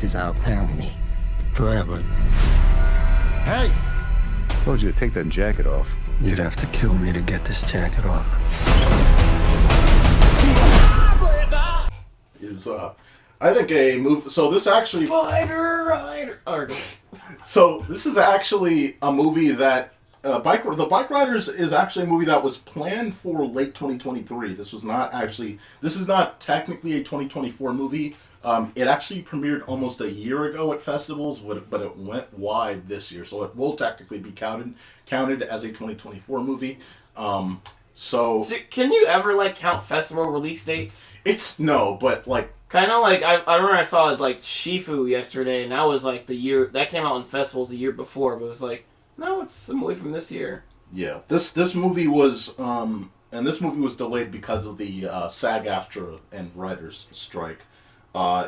This is our family. Forever. Hey! Told you to take that jacket off. You'd have to kill me to get this jacket off. Is I think a movie. So this actually. Spider Rider. So this is actually a movie that the Bikeriders is actually a movie that was planned for late 2023. This was not actually. This is not technically a 2024 movie. It actually premiered almost a year ago at festivals, but it went wide this year, so it will technically be counted as a 2024 movie. So can you ever like count festival release dates? It's no, but like kind of like I remember I saw like Shifu yesterday, and that was like the year that came out in festivals the year before, but it was like no, it's a movie from this year. Yeah, this movie was and this movie was delayed because of the SAG-AFTRA and writers' strike.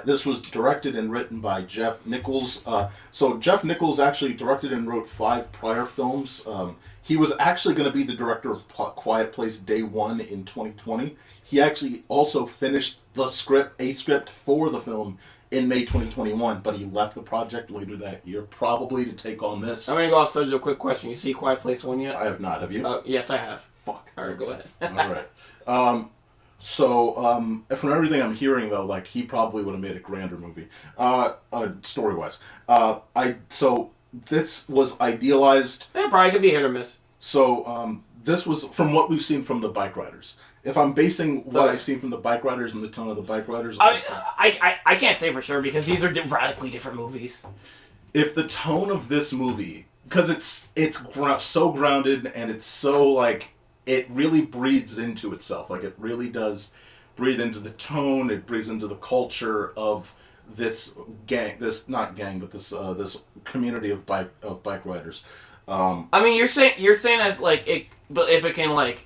This was directed and written by Jeff Nichols. So Jeff Nichols actually directed and wrote 5 prior films. He was actually going to be the director of Quiet Place Day 1 in 2020. He actually also finished a script for the film in May 2021, but he left the project later that year, probably to take on this. I'm going to go off subject with a quick question. You see Quiet Place 1 yet? I have not. Have you? Yes, I have. Fuck. All right, go ahead. All right. So, from everything I'm hearing, though, like, he probably would have made a grander movie, story-wise. So, this was idealized. Yeah, probably could be hit or miss. So, this was, from what we've seen from the Bikeriders. If I'm basing what I've seen from the Bikeriders and the tone of the Bikeriders... I can't say for sure, because these are radically different movies. If the tone of this movie... Because it's so grounded, and it's so, like... It really breathes into itself. Like, it really does breathe into the tone. It breathes into the culture of this gang. This not gang, but this community of bike riders. I mean, you're saying as like it, but if it can like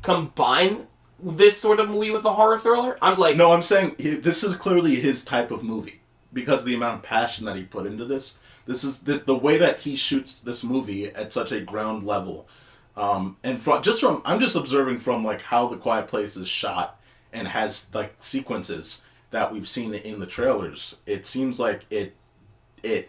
combine this sort of movie with a horror thriller, I'm like. No, I'm saying this is clearly his type of movie because of the amount of passion that he put into this. This is the way that he shoots this movie at such a ground level. And I'm just observing from like how The Quiet Place is shot and has like sequences that we've seen in the trailers. It seems like it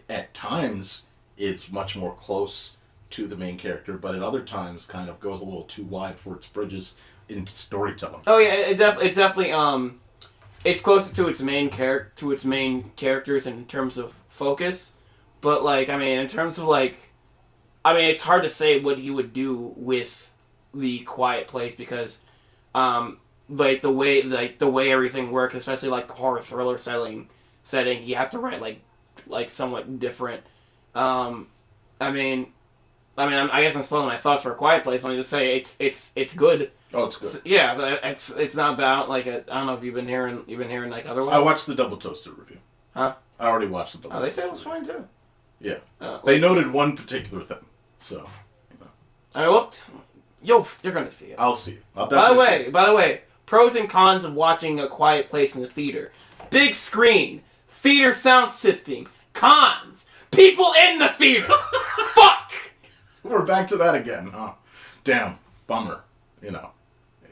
at times is much more close to the main character, but at other times kind of goes a little too wide for its bridges in storytelling. Oh yeah, it's definitely it's closer to its main characters in terms of focus, but like I mean in terms of like. I mean, it's hard to say what he would do with the Quiet Place because, like the way everything works, especially like the horror thriller setting, you have to write like somewhat different. I guess I'm spoiling my thoughts for A Quiet Place when I just say it's good. Oh, it's good. So, yeah, it's not bad. Like I don't know if you've been hearing like otherwise. I watched the Double Toasted review. Huh? I already watched the Double. Oh, they said it was fine too. Yeah, they noted one particular thing. So, you know. I mean, well, you're gonna see it. I'll see it. By the way, pros and cons of watching A Quiet Place in the theater: big screen, theater sound system. Cons: people in the theater. Fuck. We're back to that again, huh? Damn, bummer. You know.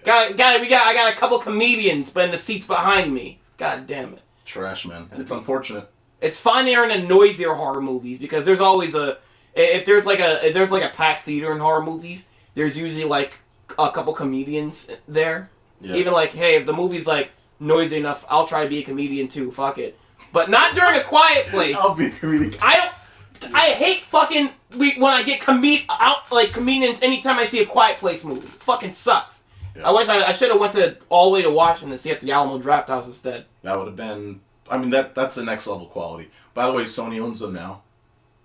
I got a couple comedians, but in the seats behind me. God damn it. Trash, man. It's unfortunate. It's fine they're in the noisier horror movies because there's always if there's like a packed theater in horror movies, there's usually like a couple comedians there. Yeah. Even like, hey, if the movie's like noisy enough, I'll try to be a comedian too. Fuck it, but not during A Quiet Place. I'll be a comedian. I hate fucking when I get comedians anytime I see A Quiet Place movie. It fucking sucks. Yeah. I wish I should have went all the way to Washington to see it at the Alamo Drafthouse instead. That would have been. I mean that's the next level quality. By the way, Sony owns them now.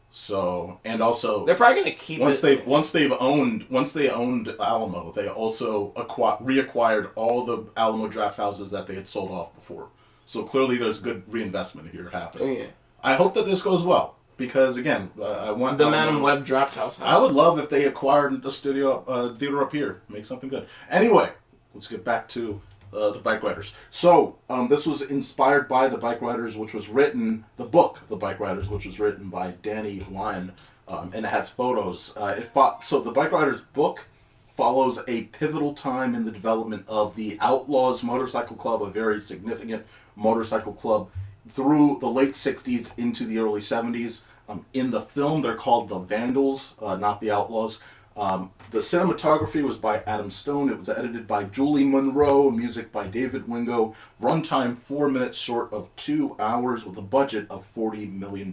So and also they're probably gonna keep once they owned Alamo, they also reacquired all the Alamo draft houses that they had sold off before. So clearly, there's good reinvestment here happening. Oh, yeah. I hope that this goes well because again, I want the Man and Web Draft House. I would love if they acquired a theater up here, make something good. Anyway, let's get back to. The Bikeriders. So, this was inspired by the Bikeriders, which was written, the book, The Bikeriders, which was written by Danny Lyon, and it has photos. So, the Bikeriders book follows a pivotal time in the development of the Outlaws Motorcycle Club, a very significant motorcycle club through the late 60s into the early 70s. In the film, they're called the Vandals, not the Outlaws. The cinematography was by Adam Stone. It was edited by Julie Monroe. Music by David Wingo. Runtime 4 minutes short of 2 hours with a budget of $40 million.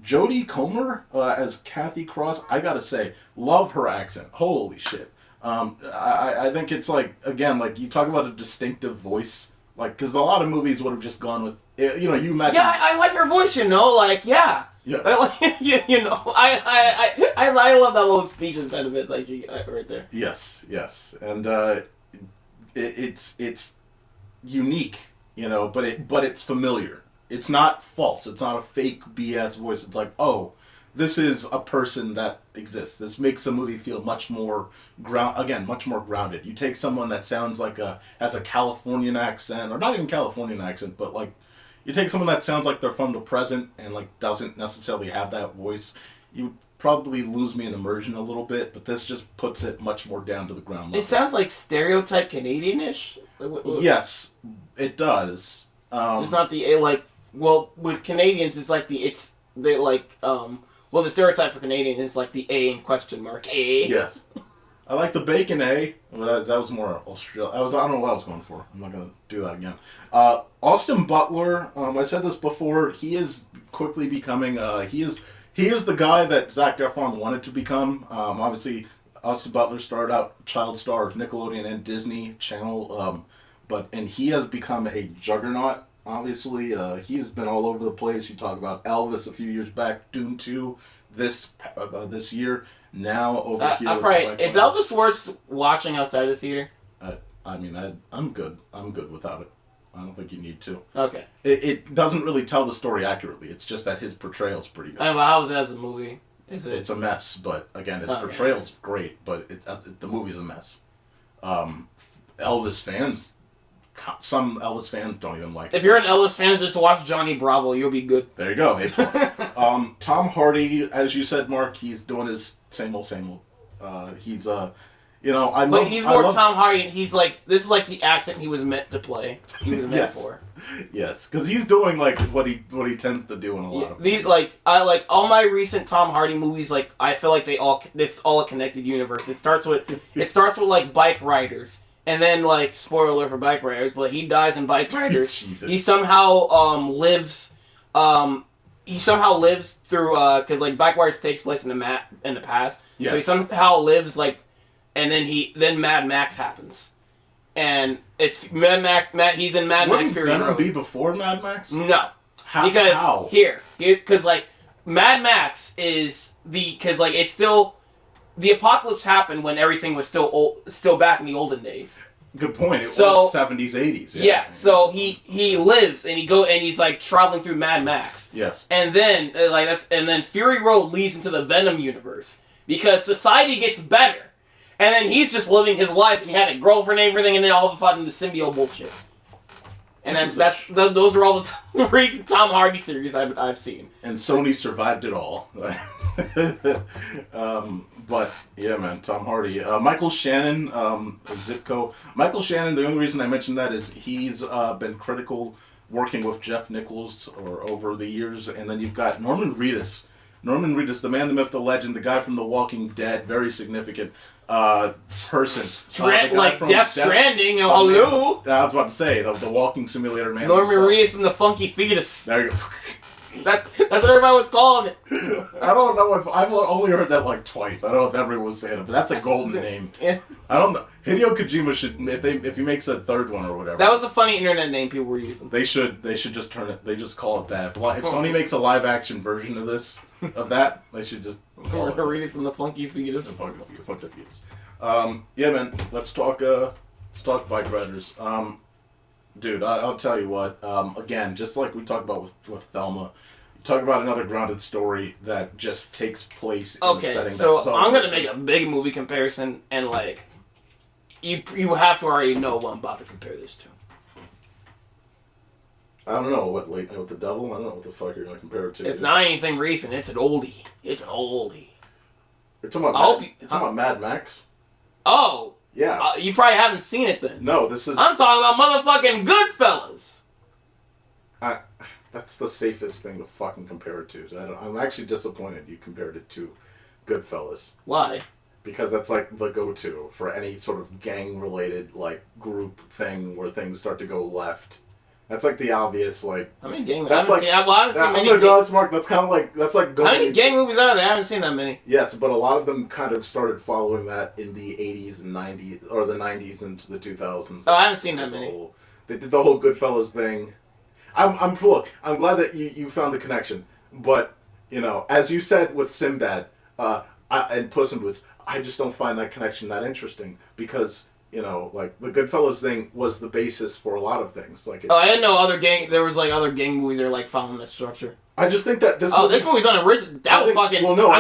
Jodie Comer as Kathy Cross. I gotta say, love her accent. Holy shit. I think it's like, again, like you talk about a distinctive voice. Like, because a lot of movies would have just gone with, you know, you imagine. Yeah, I like her voice, you know, like, yeah. Yeah. I like, you know, I love that little speech and kind of it, like, right there. Yes, and it's unique, you know, but it's familiar. It's not false. It's not a fake BS voice. It's like, oh, this is a person that exists. This makes the movie feel much more much more grounded. You take someone that sounds like has a Californian accent, or not even Californian accent, but like, you take someone that sounds like they're from the present and like doesn't necessarily have that voice, you would probably lose me in immersion a little bit, but this just puts it much more down to the ground level. It sounds like stereotype Canadian-ish. Yes, it does. It's not the like. Well, with Canadians, it's like the stereotype for Canadian is like the A in question mark A. Yes. I like the bacon A. Well, that was more Australian. I don't know what I was going for. I'm not going to do that again. Austin Butler, I said this before, he is quickly becoming, he is the guy that Zac Efron wanted to become. Obviously, Austin Butler started out child star of Nickelodeon and Disney Channel, and he has become a juggernaut. Obviously, he's been all over the place. You talk about Elvis a few years back, Dune 2 this year. Now over here. Is Elvis worth watching outside of the theater? I mean, I'm good. I'm good without it. I don't think you need to. Okay. It doesn't really tell the story accurately. It's just that his portrayal's pretty good. Well, how was it as a movie? It's a mess, but again, his portrayal's great, but the movie's a mess. Some Elvis fans don't even like it. If you're an Elvis fan, just watch Johnny Bravo. You'll be good. There you go. Tom Hardy, as you said, Mark, he's doing his same old. He's But he's more Tom Hardy. He's like, this is like the accent he was meant to play. He was meant for. Yes, because he's doing like what he tends to do in a lot of movies. I like all my recent Tom Hardy movies. Like, I feel like it's all a connected universe. It starts with like Bikeriders. And then, like, spoiler alert for Bikeriders, but he dies in Bikeriders. He somehow lives through because like Bikeriders takes place in the past. Yes. So he somehow lives like, and then Mad Max happens, and it's Mad Max. He's in Mad Max Fury Road. Wouldn't Venom be before Mad Max? No, how? Because like Mad Max is because like it's still. The apocalypse happened when everything was still back in the olden days. Good point. It was 70s, 80s. Yeah. So he lives and he's like traveling through Mad Max. Yes. And then Fury Road leads into the Venom universe because society gets better, and then he's just living his life and he had a girlfriend and everything, and then all of a sudden the symbiote bullshit. And those are all the recent Tom Hardy series I've seen. And Sony survived it all. But yeah, man, Tom Hardy, Michael Shannon, Zipco. Michael Shannon. The only reason I mentioned that is he's been critical working with Jeff Nichols over the years, and then you've got Norman Reedus. Norman Reedus, the man, the myth, the legend, the guy from The Walking Dead, very significant person. Like Death Stranding. Hello. I was about to say the walking simulator man. Norman Reedus and the Funky Fetus. There you go. That's what everybody was calling it. I don't know if I've only heard that like twice. I don't know if everyone was saying it, but that's a golden name. Yeah. I don't know. Hideo Kojima should if he makes a third one or whatever. That was a funny internet name people were using. They should just turn it. They just call it that. If Sony makes a live action version of that, they should just call it Reedus and the Funky Fetus. The Funky Fetus. Yeah, man. Let's talk Bikeriders. Dude, I'll tell you what. Again, just like we talked about with Thelma, you talk about another grounded story that just takes place in a setting that's so I'm gonna make a big movie comparison, and like, you have to already know what I'm about to compare this to. I don't know what the devil. I don't know what the fuck you're gonna compare it to. It's not anything recent. It's an oldie. You're talking about Mad Max. Oh. Yeah. You probably haven't seen it then. No, this is... I'm talking about motherfucking Goodfellas. that's the safest thing to fucking compare it to. So I'm actually disappointed you compared it to Goodfellas. Why? Because that's like the go-to for any sort of gang-related like group thing where things start to go left. That's like the obvious like. How many gang? That's I haven't seen I'm many. gonna go honest, Mark. That's kind of like going. How many gang movies are there? I haven't seen that many. Yes, but a lot of them kind of started following that in the 80s and 90s, or the 90s into the 2000s. Oh, I haven't seen that many. They did the whole Goodfellas thing. I'm glad that you found the connection. But, as you said with Sinbad and Puss in Boots, I just don't find that connection that interesting because, like the Goodfellas thing was the basis for a lot of things. Like, I didn't know there was like other gang movies that are like following this structure. I just think that this movie's unoriginal. I'm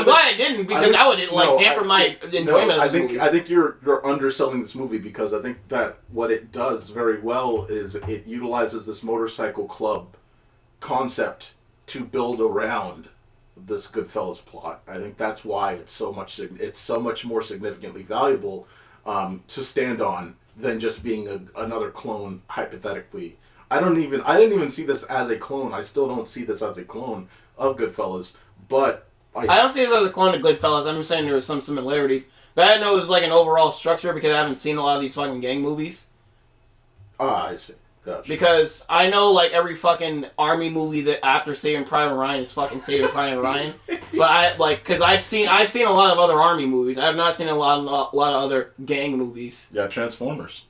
glad I didn't because that would hamper my enjoyment of this movie. I think you're underselling this movie because I think that what it does very well is it utilizes this motorcycle club concept to build around this Goodfellas plot. I think that's why it's so much more significantly valuable to stand on than just being another clone hypothetically. I didn't even see this as a clone. I still don't see this as a clone of Goodfellas, but I don't see this as a clone of Goodfellas. I'm just saying there was some similarities, but I didn't know it was like an overall structure because I haven't seen a lot of these fucking gang movies. I see. Gotcha. Because I know like every fucking army movie that after Saving Private Ryan is fucking Saving Private Ryan, but because I've seen a lot of other army movies. I have not seen a lot of other gang movies. Yeah, Transformers.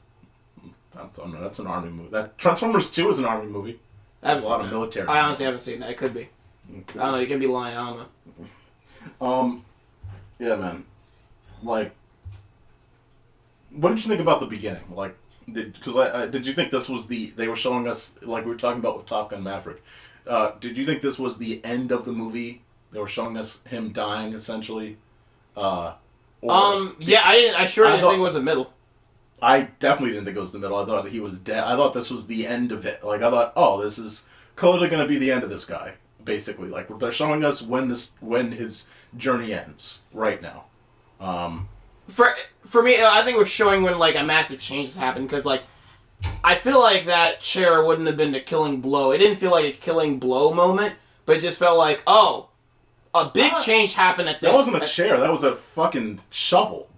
That's an army movie. That Transformers 2 is an army movie. There's a lot of military. I honestly haven't seen that. It could be. I don't know. You could be lying. I don't know. Yeah, man. Like, what did you think about the beginning? Like, did you think this was they were showing us, like we were talking about with Top Gun Maverick, did you think this was the end of the movie? They were showing us him dying, essentially? Yeah, I sure didn't think it was the middle. I definitely didn't think it was the middle. I thought he was dead. I thought this was the end of it. Like, I thought, oh, this is clearly going to be the end of this guy, basically. Like, they're showing us when his journey ends, right now. For me, I think it was showing when, like, a massive change has happened, because, like, I feel like that chair wouldn't have been the killing blow. It didn't feel like a killing blow moment, but it just felt like, oh, a big change happened at this... That wasn't a chair. That was a fucking shovel.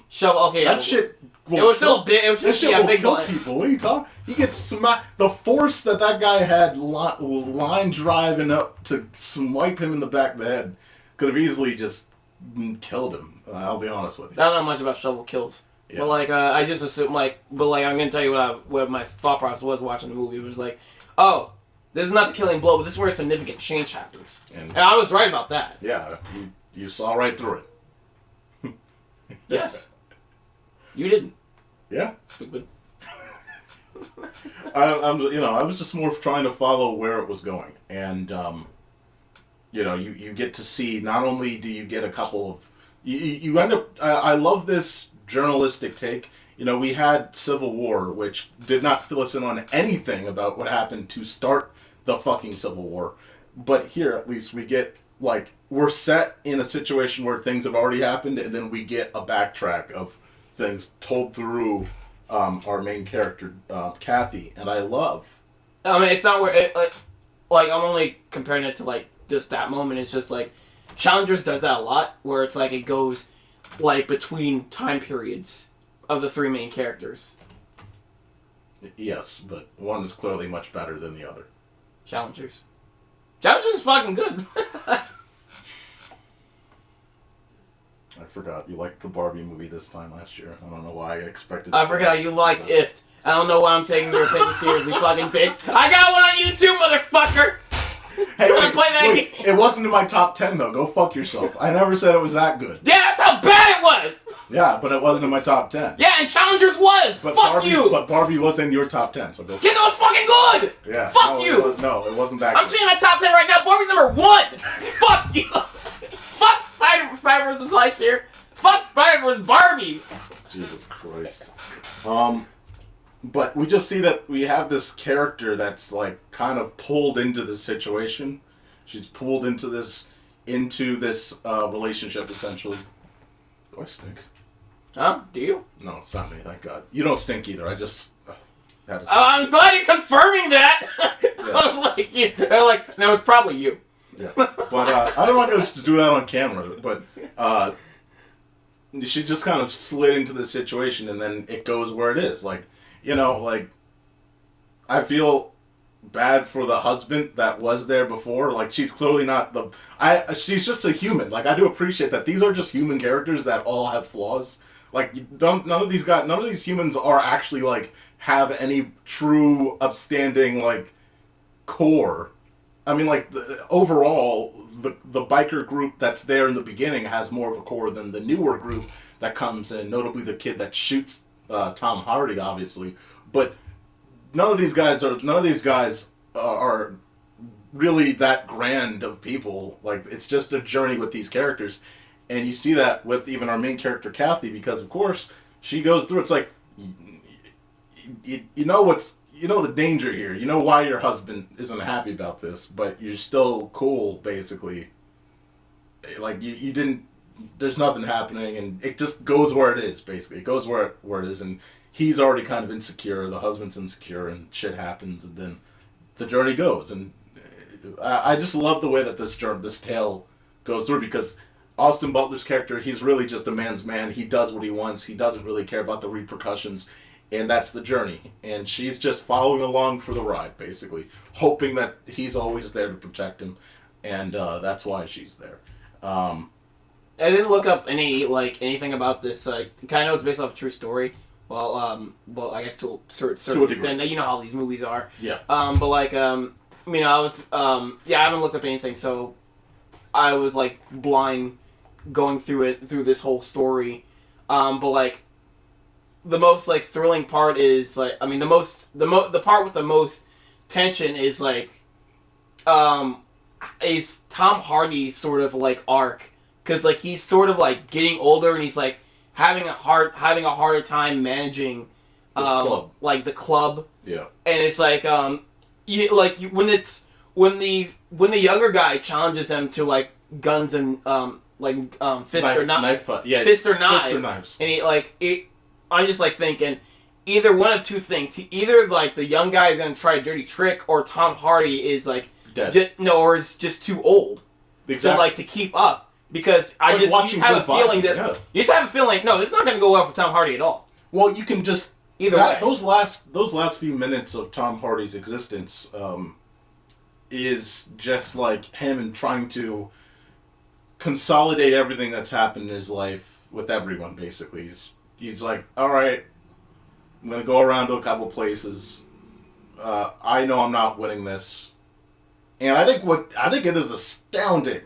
Shovel, okay. That shit... It was still big. It was just a big kill people. What are you talking? He gets smacked. The force that guy had line driving up to swipe him in the back of the head could have easily just killed him. I'll be honest with you. I don't know much about shovel kills, yeah. But like I just assume I'm gonna tell you what my thought process was watching the movie. It was like, oh, this is not the killing blow, but this is where a significant change happens, and I was right about that. Yeah, you saw right through it. Yes. You didn't. Yeah. Stupid. I was just more trying to follow where it was going, and you get to see. Not only do you get a couple of, you end up. I love this journalistic take. We had Civil War, which did not fill us in on anything about what happened to start the fucking Civil War, but here at least we get like we're set in a situation where things have already happened, and then we get a backtrack of things told through our main character, Kathy, and I love. I mean, it's not where I'm only comparing it to like just that moment. It's just like Challengers does that a lot, where it's like it goes like between time periods of the three main characters. Yes, but one is clearly much better than the other. Challengers is fucking good. I forgot you liked the Barbie movie this time last year. I don't know why I expected. I forgot you liked If. I don't know why I'm taking your opinion seriously, fucking bitch. I got one on YouTube, motherfucker. Hey, wait, it wasn't in my top 10 though. Go fuck yourself. I never said it was that good. Yeah, that's how bad it was. Yeah, but it wasn't in my top 10. Yeah, and Challengers was. But Fuck you. But Barbie was in your top 10, so go. Yeah, that was fucking good. Yeah. Fuck you. It wasn't that. I'm seeing my top 10 right now. Barbie's number 1. Fuck you. Fuck Spider-Verse was last year. Fuck Spider-Verse Barbie. Jesus Christ. But we just see that we have this character that's like kind of pulled into this situation. She's pulled into this relationship essentially. Do I stink? Huh? Do you? No, it's not me. Thank God. You don't stink either. I just had to. I'm glad you're confirming that. Like, they're like, no, it's probably you. Yeah. But I don't want us to do that on camera, but she just kind of slid into the situation, and then it goes where it is. Like, like, I feel bad for the husband that was there before. Like, she's clearly not she's just a human. Like, I do appreciate that these are just human characters that all have flaws. Like, none of these humans are actually, like, have any true upstanding, like, core. I mean, like, overall, the biker group that's there in the beginning has more of a core than the newer group that comes in, notably the kid that shoots Tom Hardy, obviously. But none of these guys are really that grand of people. Like, it's just a journey with these characters. And you see that with even our main character, Kathy, because, of course, she goes through, it's like, you know the danger here. You know why your husband isn't happy about this, but you're still cool, basically. Like, you didn't, there's nothing happening, and it just goes where it is, basically. It goes where it is, and he's already kind of insecure, the husband's insecure, and shit happens, and then the journey goes. And I just love the way that this tale goes through, because Austin Butler's character, he's really just a man's man. He does what he wants. He doesn't really care about the repercussions. And that's the journey. And she's just following along for the ride, basically. Hoping that he's always there to protect him. And that's why she's there. I didn't look up anything about this. I know it's based off a true story. Well, I guess to a certain extent. You know how these movies are. Yeah. I was, I haven't looked up anything, so I was, like, blind going through this whole story. The most, like, thrilling part is, like, the part with the most tension is, like, is Tom Hardy's sort of, like, arc. Because, like, he's sort of, like, getting older, and he's, like, having a harder time managing, like, the club. Yeah. And it's, like, when the younger guy challenges him to, like, guns and, fist or knives. And he, I'm just, like, thinking, either one of two things. Either, like, the young guy is going to try a dirty trick, or Tom Hardy is, like, dead. Or is just too old to keep up. Because you just have a feeling no, it's not going to go well for Tom Hardy at all. Well, you can just either way. Those last few minutes of Tom Hardy's existence is just like him and trying to consolidate everything that's happened in his life with everyone. Basically, he's like, all right, I'm gonna go around to a couple places. I know I'm not winning this, and I think it is astounding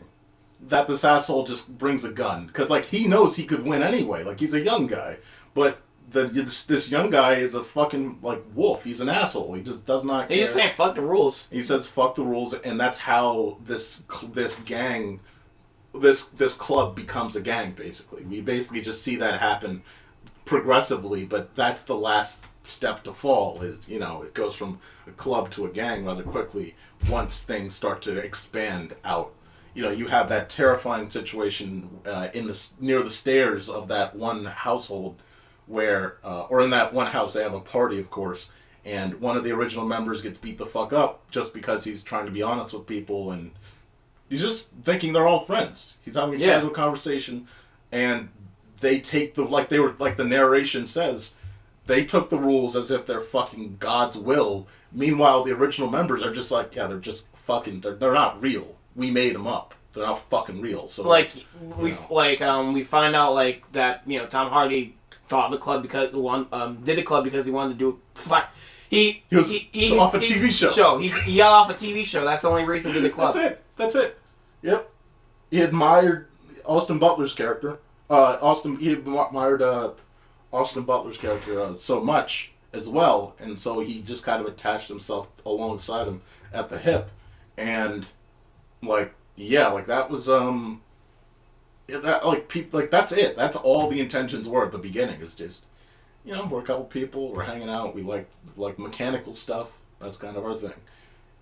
that this asshole just brings a gun, because, like, he knows he could win anyway. Like, he's a young guy, but this young guy is a fucking, like, wolf. He's an asshole. He just does not care. He's just saying fuck the rules. He says fuck the rules, and that's how this gang, this club becomes a gang. Basically, we basically just see that happen progressively, but that's the last step to fall. Is, it goes from a club to a gang rather quickly once things start to expand out. You have that terrifying situation near the stairs of that one household where, or in that one house, they have a party, of course, and one of the original members gets beat the fuck up just because he's trying to be honest with people, and he's just thinking they're all friends. He's having a casual conversation, and they take the narration says, they took the rules as if they're fucking God's will. Meanwhile, the original members are just like, they're just fucking, they're not real. We made them up. They're not fucking real. So we find out, like, that, Tom Hardy thought the club because did the club because he wanted to do he was off a TV show. He got off a TV show. That's the only reason he did the club. That's it. Yep. He admired Austin Butler's character. He admired Austin Butler's character so much as well, and so he just kind of attached himself alongside him at the hip, and that was that's it. That's all the intentions were at the beginning. Is just, we're a couple people, we're hanging out, we like mechanical stuff. That's kind of our thing.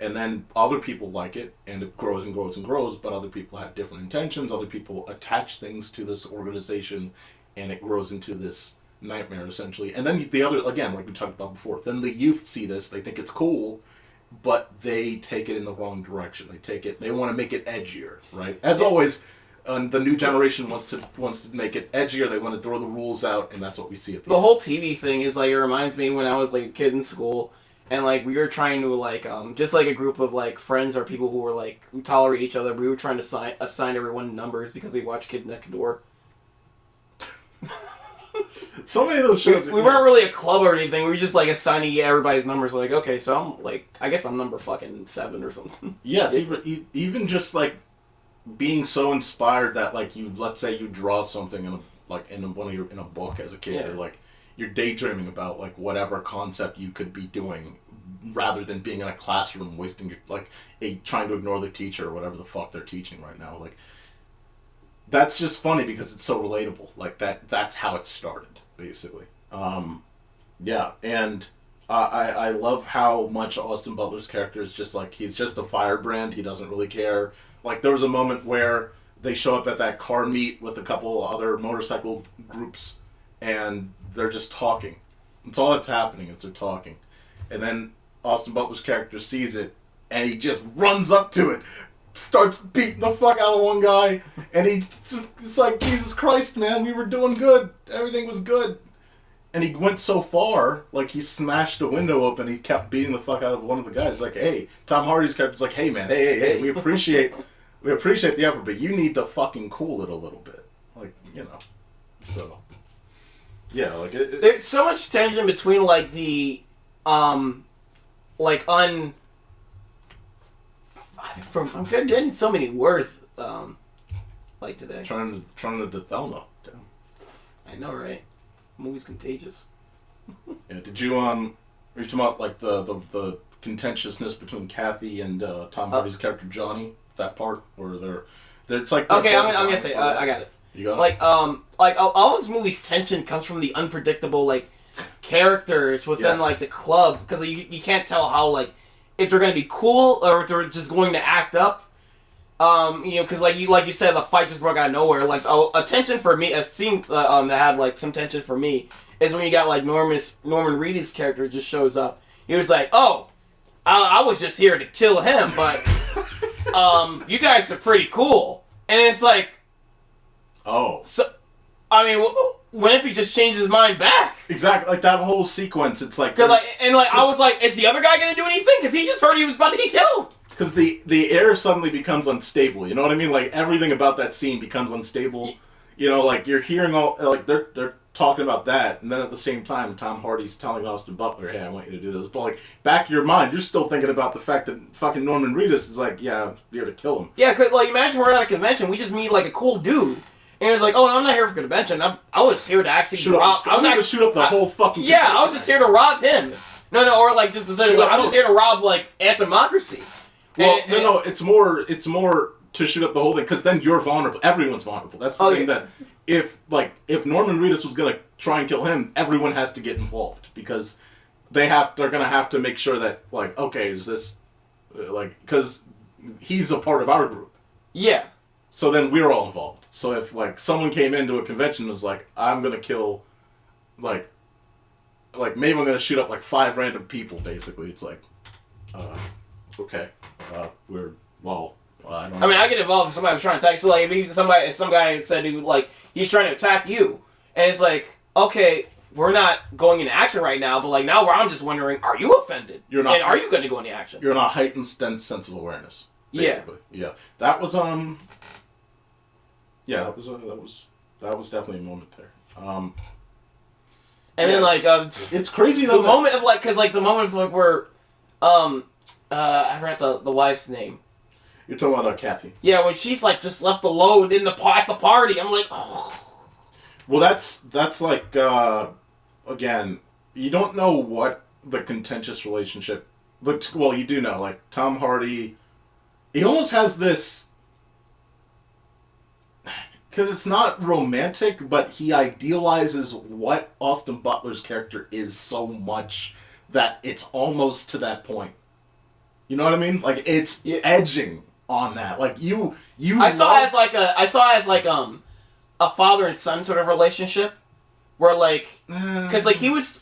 And then other people like it, and it grows and grows and grows, but other people have different intentions. Other people attach things to this organization, and it grows into this nightmare, essentially. And then the other, again, like we talked about before, then the youth see this, they think it's cool, but they take it in the wrong direction. They want to make it edgier, right? As always, the new generation wants to make it edgier. They want to throw the rules out, and that's what we see at the end. whole TV thing is like, it reminds me when I was like a kid in school, and like we were trying to like just like a group of like friends or people who were like who tolerate each other. We were trying to assign everyone numbers because we watched Kid Next Door. So many of those shows. We weren't really a club or anything. We were just like assigning everybody's numbers. We're like, okay, so I'm like, I guess I'm number fucking 7 or something. Yeah, it's even just like being so inspired that like let's say you draw something in a book as a kid, or like you're daydreaming about like whatever concept you could be doing, rather than being in a classroom wasting your trying to ignore the teacher or whatever the fuck they're teaching right now. Like, that's just funny because it's so relatable. Like that's how it started, basically. Yeah, and I love how much Austin Butler's character is just like, he's just a firebrand. He doesn't really care. Like, there was a moment where they show up at that car meet with a couple other motorcycle groups, and they're just talking. That's all that's happening, is they're talking. And then Austin Butler's character sees it, and he just runs up to it, starts beating the fuck out of one guy, and it's like, Jesus Christ, man, we were doing good. Everything was good. And he went so far, like, he smashed the window open, he kept beating the fuck out of one of the guys. Like, hey, Tom Hardy's character's like, hey, man, hey, we appreciate the effort, but you need to fucking cool it a little bit. Like, you know. So, yeah, like, there's so much tension between, like, the, I'm getting so many words, like today. Trying to Thelma. Damn. I know, right? The movie's contagious. Yeah, did you, are you talking about, like, the contentiousness between Kathy and Tom Hardy's character Johnny? That part? Or it's like... Okay, I'm gonna say, I got it. You got it? Like, all this movie's tension comes from the unpredictable, like, characters within, like, the club, because you can't tell how, like, if they're gonna be cool, or if they're just going to act up. Because like you said, the fight just broke out of nowhere. Like, a tension for me, a scene that had like some tension for me, is when you got like Norman Reedus' character just shows up. He was like, "Oh, I was just here to kill him, but you guys are pretty cool." And it's like, oh, so I mean, what if he just changed his mind back? Exactly, like that whole sequence. It's like, I was like, is the other guy gonna do anything? Because he just heard he was about to get killed. Because the air suddenly becomes unstable. You know what I mean? Like, everything about that scene becomes unstable. You know, like, you're hearing all, like, they're talking about that, and then at the same time, Tom Hardy's telling Austin Butler, hey, I want you to do this. But, like, back of your mind, you're still thinking about the fact that fucking Norman Reedus is like, yeah, I'm here to kill him. Yeah, because, like, imagine we're at a convention, we just meet, like, a cool dude, and he was like, oh, no, I'm not here for convention, I was here to actually rob... I was going to shoot up the whole fucking... Yeah, I was just here to rob him. No, or, like, just specifically, I'm just here to rob, like, Anthemocracy. Well, no, it's more to shoot up the whole thing, because then you're vulnerable. Everyone's vulnerable. That's the thing that, if Norman Reedus was going to try and kill him, everyone has to get involved, because they're going to have to make sure that, like, okay, is this, like, because he's a part of our group. Yeah. So then we're all involved. So if, like, someone came into a convention and was like, I'm going to kill, like, maybe I'm going to shoot up, like, 5 random people, basically. It's like, okay. I don't know. I mean, I get involved if somebody was trying to attack. So, like, if some guy said, he's trying to attack you, and it's like, okay, we're not going into action right now, but, like, now where I'm just wondering, are you offended? You're not. And are you going to go into action? You're in a heightened sense of awareness. Basically. Yeah. That was Yeah, that was definitely a moment there. And then, like, it's crazy though. The moment of, like, because, like, the moment of, like, where, I forgot the wife's name. You're talking about Kathy. Yeah, when she's like just left alone at the party, I'm like, oh. Well, that's like again, you don't know what the contentious relationship. But well, you do know. Like, Tom Hardy, he almost has this, because it's not romantic, but he idealizes what Austin Butler's character is so much that it's almost to that point. You know what I mean? Like, it's edging on that. Like, I saw it as like a father and son sort of relationship. where like, because like he was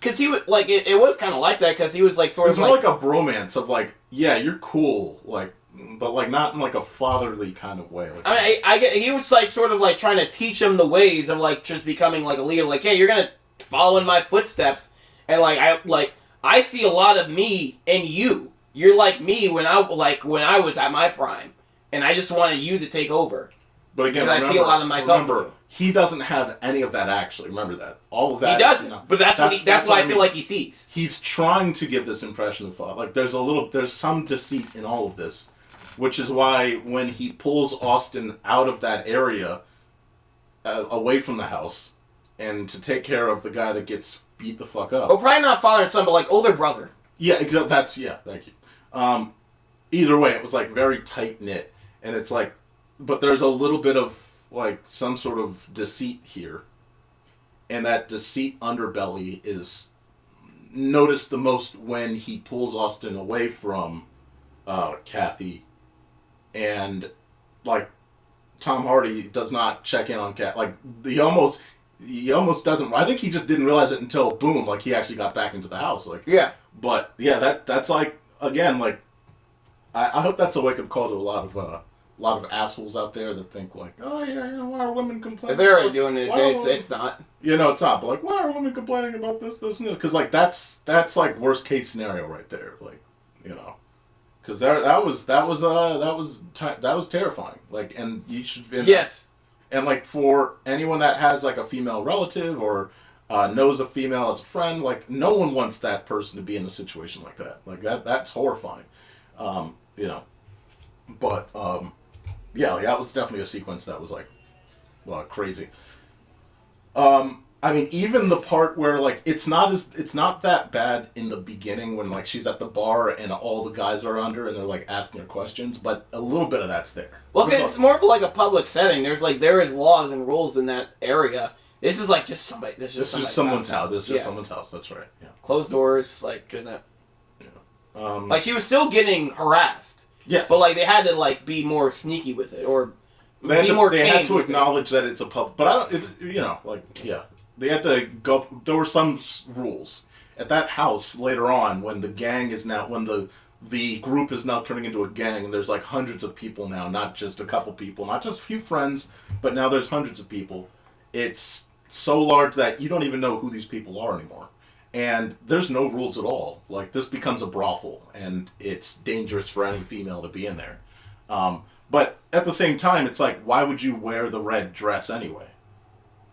like it was kind of like that because he was like sort It's of more like like a bromance of like, yeah, you're cool, like, but like not in like a fatherly kind of way. Like, I mean, I get he was like sort of like trying to teach him the ways of like just becoming like a leader. Like, hey, you're gonna follow in my footsteps, and I see a lot of me in you. You're like me when I was at my prime, and I just wanted you to take over. but again, Because I see a lot of myself in Remember, you. he doesn't have any of that actually. Remember that. All of that. He doesn't, you know, but that's what I feel like he sees. He's trying to give this impression of father. Like there's some deceit in all of this, which is why when he pulls Austin out of that area, away from the house, and to take care of the guy that gets beat the fuck up. Well, probably not father and son, but like older brother. Yeah, exactly. Thank you. Either way, it was like very tight knit, and it's like, but there's a little bit of like some sort of deceit here, and that deceit underbelly is noticed the most when he pulls Austin away from Kathy, and like Tom Hardy does not check in on Kathy. Like he almost doesn't. I think he just didn't realize it until boom, like he actually got back into the house. Like Yeah. But yeah, that's like again like I hope that's a wake up call to a lot of assholes out there that think like, oh yeah, you know, why are women complaining? If they're already doing it, Why are it's not. You know, it's not. But like, why are women complaining about this, and this? Because like that's like worst case scenario right there. Like, you know, because that was terrifying. Like, and you should. Yes. And like for anyone that has like a female relative or knows a female as a friend, like no one wants that person to be in a situation like that. Like that's horrifying. You know, but yeah, like, that was definitely a sequence that was like crazy. I mean, even the part where like it's not that bad in the beginning when like she's at the bar and all the guys are under and they're like asking her questions, but a little bit of that's there. Well, it's more of like a public setting. There is laws and rules in that area. This is like just somebody. This is just someone's house. This is just someone's house. That's right. Yeah. Closed doors, like doing that. Yeah. Like she was still getting harassed. Yes. But like they had to like be more sneaky with it or they be more. They had to tame with acknowledge that it's a pub. But I don't. It's, you know, like yeah. They had to go. There were some rules at that house later on when the gang is now when the group is now turning into a gang and there's like hundreds of people now, not just a couple people, not just a few friends, but now there's hundreds of people. It's so large that you don't even know who these people are anymore, and there's no rules at all. Like this becomes a brothel, and it's dangerous for any female to be in there. But at the same time, it's like, why would you wear the red dress anyway?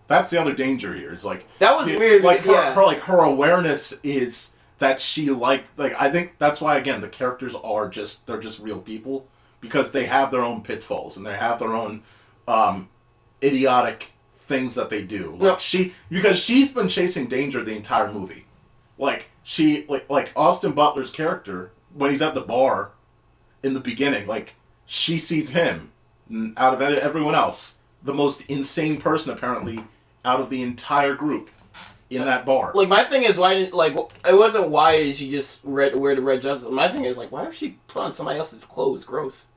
That's the other danger here. It's like that was weird. Like her awareness is that she like I think that's why again the characters are they're just real people because they have their own pitfalls and they have their own idiotic things that they do. Like because she's been chasing danger the entire movie. Like she like Austin Butler's character when he's at the bar in the beginning, like she sees him out of everyone else, the most insane person apparently out of the entire group in that bar. Like my thing is why didn't it wasn't why did she just wear the red dresses. My thing is like why would she put on somebody else's clothes? Gross.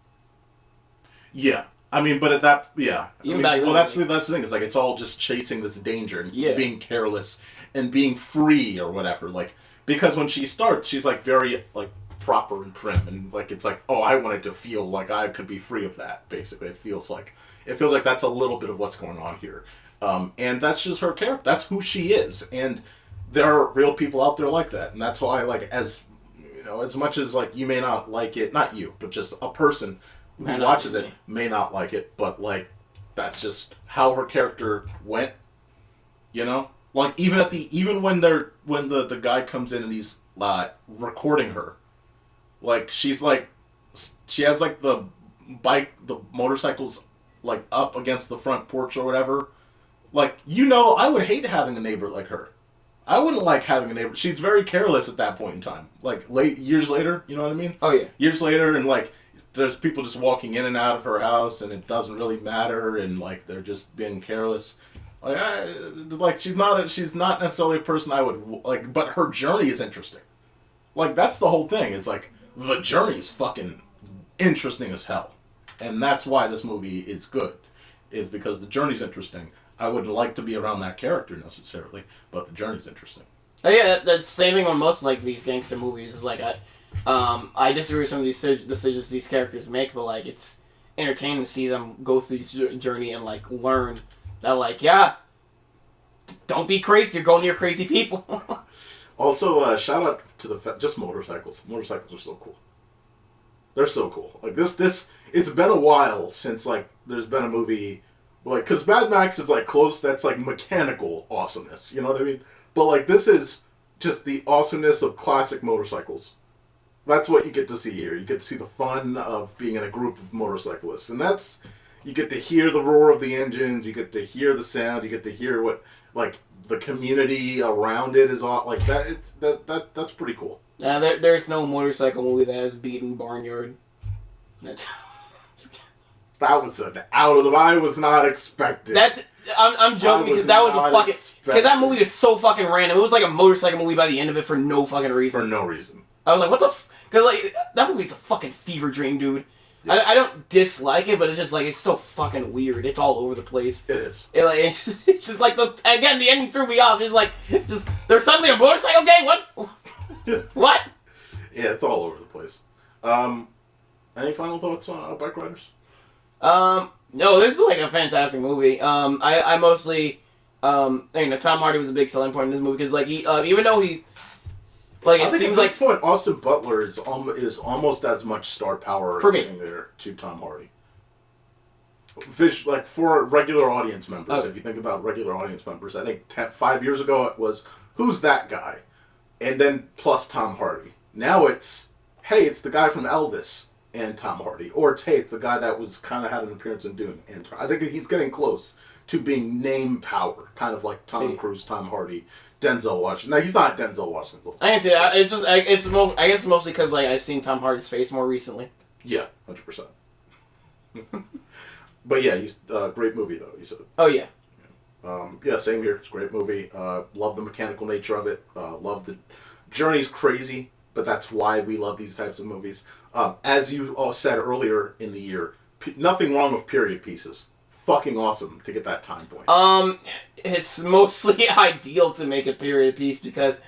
Yeah, I mean, but at that Even back then, that's the thing. It's like it's all just chasing this danger and being careless and being free or whatever. Like because when she starts, she's like very like proper and prim and like it's like I wanted to feel like I could be free of that. Basically, it feels like that's a little bit of what's going on here. And that's just her character. That's who she is. And there are real people out there like that. And that's why, like, as you know, as much as like you may not like it, not you, but just a person who watches it may not like it, but like that's just how her character went. You know? Like even when the guy comes in and he's recording her, like she has like the motorcycles like up against the front porch or whatever. Like, you know, I would hate having a neighbor like her. I wouldn't like having a neighbor. She's very careless at that point in time. Like, years later, you know what I mean? Oh, yeah. Years later, and, like, there's people just walking in and out of her house, and it doesn't really matter, and, like, they're just being careless. Like, she's not necessarily a person I would, like, but her journey is interesting. Like, that's the whole thing. It's, like, the journey's fucking interesting as hell. And that's why this movie is good. Is because the journey's interesting. I wouldn't like to be around that character necessarily, but the journey's interesting. Oh, yeah, that's the same thing on most like these gangster movies. Is like I disagree with some of these decisions these characters make, but like it's entertaining to see them go through this journey and like learn that like don't be crazy. You're going near crazy people. Also, shout out to just motorcycles. Motorcycles are so cool. They're so cool. Like this. It's been a while since like there's been a movie, like because Mad Max is like close. That's like mechanical awesomeness. You know what I mean? But like this is just the awesomeness of classic motorcycles. That's what you get to see here. You get to see the fun of being in a group of motorcyclists, and that's you get to hear the roar of the engines. You get to hear the sound. You get to hear what like the community around it is all like that. That's pretty cool. There's no motorcycle movie that has beaten Barnyard. That was an out of the. I was not expecting. I'm joking because that was a fucking. Because that movie is so fucking random. It was like a motorcycle movie by the end of it for no fucking reason. For no reason. I was like, what the. Because like that movie's a fucking fever dream, dude. Yeah. I don't dislike it, but it's just like it's so fucking weird. It's all over the place. It is. It's just like the ending threw me off. It's like there's suddenly a motorcycle gang. What? Yeah, it's all over the place. Any final thoughts on Bikeriders? No, this is like a fantastic movie. I mostly, Tom Hardy was a big selling point in this movie because like he, even though he, like it seems like at this point Austin Butler is almost as much star power for me there to Tom Hardy. Like for regular audience members, if you think about regular audience members, I think 5 years ago it was who's that guy, and then plus Tom Hardy. Now it's it's the guy from Elvis and Tom Hardy, or it's it's the guy that was kind of had an appearance in Dune. And I think he's getting close to being name power, kind of like Tom Cruise, Tom Hardy, Denzel Washington. No, he's not Denzel Washington. I can see that. It's just I guess mostly because like I've seen Tom Hardy's face more recently. Yeah, 100%. But yeah, great movie though. You said. Oh yeah. Yeah, same here. It's a great movie. Love the mechanical nature of it. Love the journey's crazy, but that's why we love these types of movies. As you all said earlier in the year, nothing wrong with period pieces. Fucking awesome to get that time point. It's mostly ideal to make a period piece because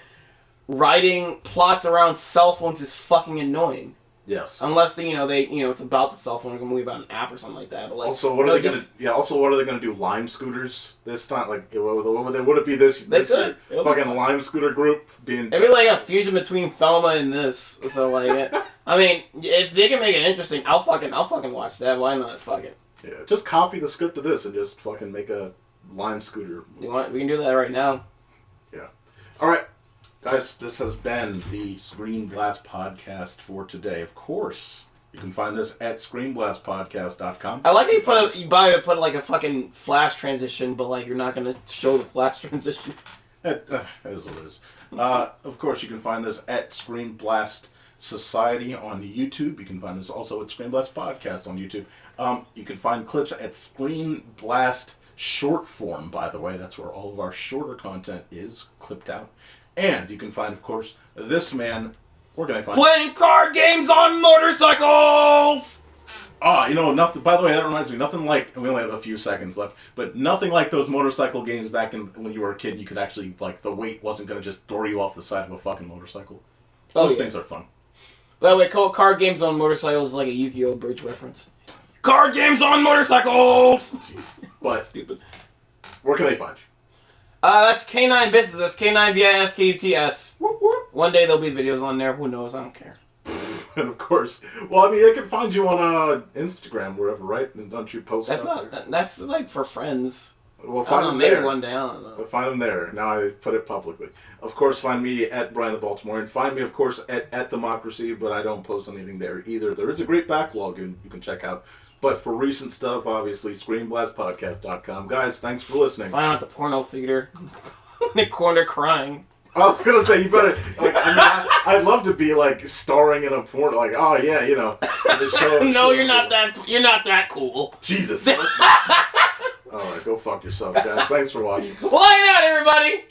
writing plots around cell phones is fucking annoying. Yes. Unless it's about the cell phone, it's a movie about an app or something like that. But like, also, what are they gonna? Yeah. Also, what are they gonna do? Lime scooters this time? Like, would it be this year? Fucking lime scooter group being. It'd be like a fusion between Thelma and this. So like, I mean, if they can make it interesting, I'll fucking watch that. Why not? Fuck it. Yeah. Just copy the script of this and just fucking make a lime scooter movie. We can do that right now. Yeah. All right. Guys, this has been the ScreenBlast podcast for today. Of course, you can find this at ScreenBlastPodcast.com. I like how you put like a fucking flash transition, but like you're not going to show the flash transition. That is what it is. Of course, you can find this at ScreenBlast Society on YouTube. You can find this also at ScreenBlast Podcast on YouTube. You can find clips at ScreenBlast Short Form, by the way. That's where all of our shorter content is clipped out. And you can find, of course, this man. Where can I find playing card games on motorcycles! Nothing. By the way, that reminds me, nothing like, we only have a few seconds left, but nothing like those motorcycle games back when you were a kid. You could actually, like, the weight wasn't going to just door you off the side of a fucking motorcycle. Those things are fun. By the way, card games on motorcycles is like a Yu-Gi-Oh! Bridge reference. Card games on motorcycles! Jeez. But, stupid. Where can they find you? That's K9 Business. That's K9BISKUTS. One day there'll be videos on there. Who knows? I don't care. And of course, well, I mean, they can find you on Instagram, wherever, right? Don't you post stuff? That's like for friends. Well, find them maybe there. One day, I don't know. But find them there. Now I put it publicly. Of course, find me at Brian the Baltimore, and find me, of course, at Democracy, but I don't post anything there either. There is a great backlog you can check out. But for recent stuff, obviously, ScreenBlastPodcast.com. Guys, thanks for listening. Find out the porno theater. In the corner crying. I was going to say, you better... Like, I'd love to be, like, starring in a porn. Like, oh, yeah, the show. No, you're not that cool. Jesus. All right, go fuck yourself, guys. Thanks for watching. Why not, everybody?